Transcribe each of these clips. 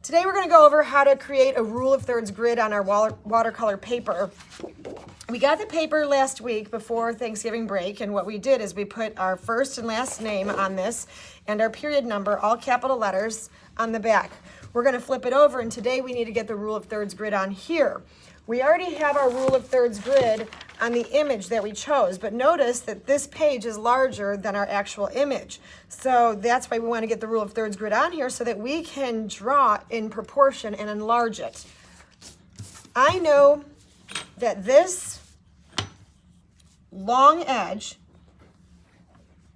Today we're going to go over how to create a rule of thirds grid on our watercolor paper. We got the paper last week before Thanksgiving break, and what we did is we put our first and last name on this and our period number, all capital letters, on the back. We're going to flip it over, and today we need to get the rule of thirds grid on here. We already have our rule of thirds grid on the image that we chose, but notice that this page is larger than our actual image. So that's why we want to get the rule of thirds grid on here so that we can draw in proportion and enlarge it. I know that this long edge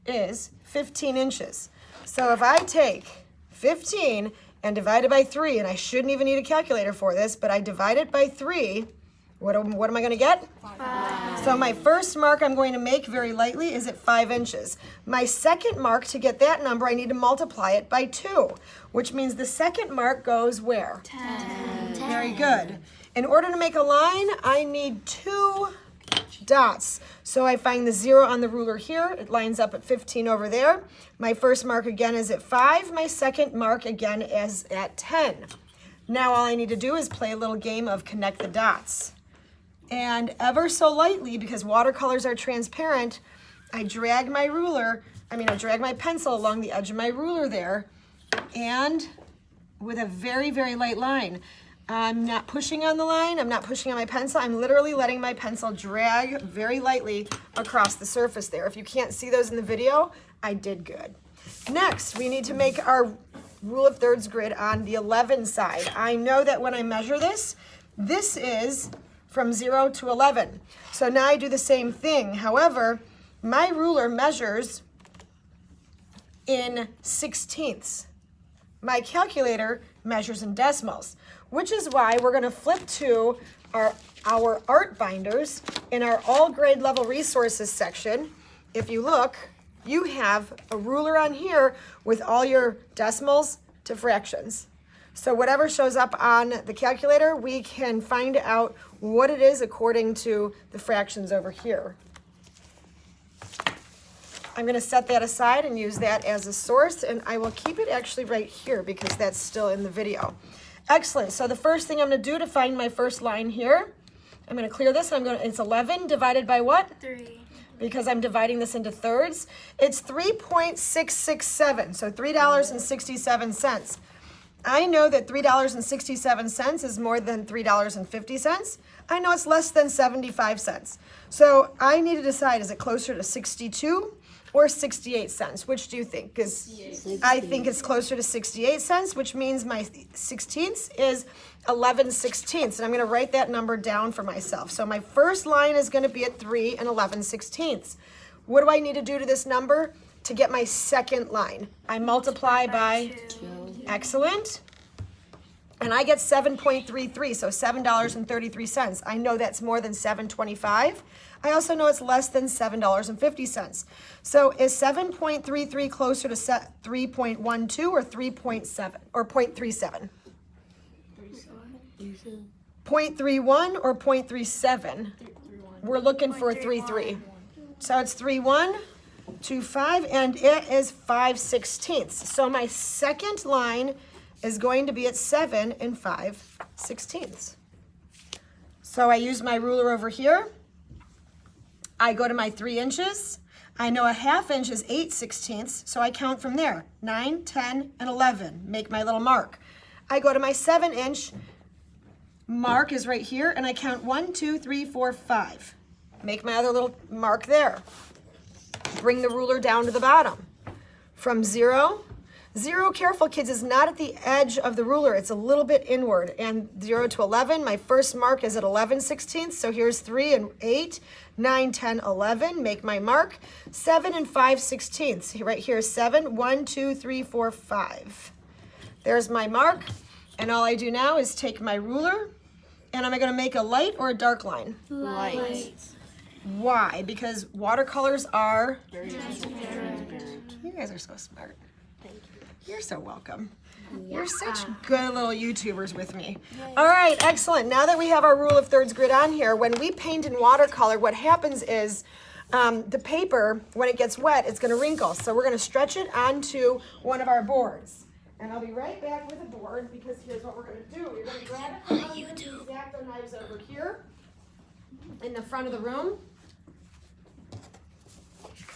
is 15 inches. So if I take 15 and divide it by 3, and I shouldn't even need a calculator for this, but I divide it by 3, what am I going to get? 5. So my first mark I'm going to make very lightly is at 5 inches. My second mark, to get that number, I need to multiply it by 2, which means the second mark goes where? 10. Very good. In order to make a line, I need 2 dots. So I find the 0 on the ruler here. It lines up at 15 over there. My first mark again is at 5. My second mark again is at 10. Now all I need to do is play a little game of connect the dots. And ever so lightly, because watercolors are transparent, I drag my pencil along the edge of my ruler there, and with a very, very light line. I'm not pushing on the line, I'm not pushing on my pencil, I'm literally letting my pencil drag very lightly across the surface there. If you can't see those in the video, I did good. Next, we need to make our rule of thirds grid on the 11 side. I know that when I measure this, this is from 0 to 11. So now I do the same thing. However, my ruler measures in 16ths. My calculator measures in decimals, which is why we're going to flip to our art binders in our all grade level resources section. If you look, you have a ruler on here with all your decimals to fractions. So whatever shows up on the calculator, we can find out what it is according to the fractions over here. I'm going to set that aside and use that as a source, and I will keep it actually right here because that's still in the video. Excellent. So the first thing I'm going to do to find my first line here, I'm going to clear this. It's 11 divided by what? 3. Because I'm dividing this into thirds. It's 3.667, so $3.67. I know that $3.67 is more than $3.50. I know it's less than 75 cents. So I need to decide, is it closer to 62 or 68 cents? Which do you think? Because I think it's closer to 68 cents, which means my 16ths is 11 16ths. And I'm going to write that number down for myself. So my first line is going to be at 3 and 11 16ths. What do I need to do to this number to get my second line? I multiply by 2. Excellent. And I get 7.33, so $7.33. I know that's more than $7.25. I also know it's less than $7.50. So is 7.33 closer to 3.12 or 3.7 or 0.37? 0.31 or 0.37? We're looking for 3.3. So it's 3.125, and it is 5/16. So my second line is going to be at 7 and 5/16. So I use my ruler over here. I go to my 3 inches. I know a ½ inch is 8/16, so I count from there. 9, 10, and 11. Make my little mark. I go to my 7-inch. Mark is right here, and I count 1, 2, 3, 4, 5. Make my other little mark there. Bring the ruler down to the bottom. From 0, careful kids, is not at the edge of the ruler. It's a little bit inward. And 0 to 11, my first mark is at 11/16. So here's 3 and 8, 9, 10, 11. Make my mark. 7 and 5/16. Right here is 7, 1, 2, 3, 4, 5. There's my mark. And all I do now is take my ruler, and am I going to make a light or a dark line? Light. Why? Because watercolors are very transparent. You guys are so smart. Thank you. You're so welcome. Yeah. You're such good little YouTubers with me. Yay. All right, excellent. Now that we have our rule of thirds grid on here, when we paint in watercolor, what happens is the paper, when it gets wet, it's going to wrinkle. So we're going to stretch it onto one of our boards. And I'll be right back with a board because here's what we're going to do. You're going to grab it from under these X-Acto knives over here in the front of the room.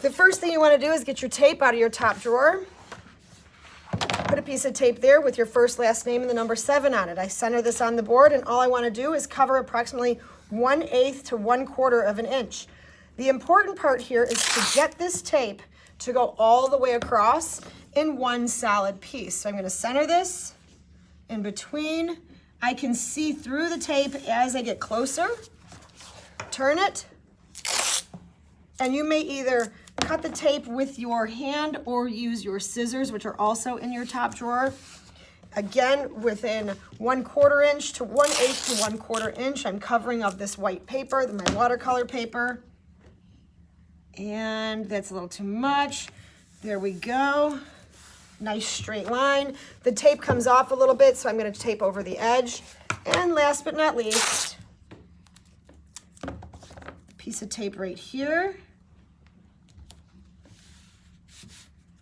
The first thing you want to do is get your tape out of your top drawer. Put a piece of tape there with your first, last name, and the number 7 on it. I center this on the board, and all I want to do is cover approximately 1/8 to 1/4 of an inch. The important part here is to get this tape to go all the way across in one solid piece. So I'm going to center this in between. I can see through the tape as I get closer. Turn it, and you may either cut the tape with your hand or use your scissors, which are also in your top drawer. Again, within 1/4 inch to 1/8 to 1/4 inch, I'm covering up this white paper, my watercolor paper. And that's a little too much. There we go. Nice straight line. The tape comes off a little bit, so I'm going to tape over the edge. And last but not least, piece of tape right here.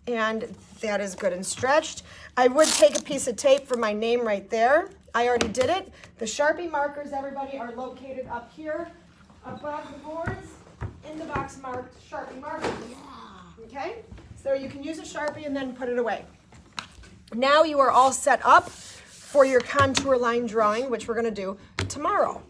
And that is good and stretched. I would take a piece of tape for my name right there. I already did it. The Sharpie markers, everybody, are located up here above the boards in the box marked Sharpie markers. Okay? So you can use a Sharpie and then put it away. Now you are all set up for your contour line drawing, which we're going to do tomorrow.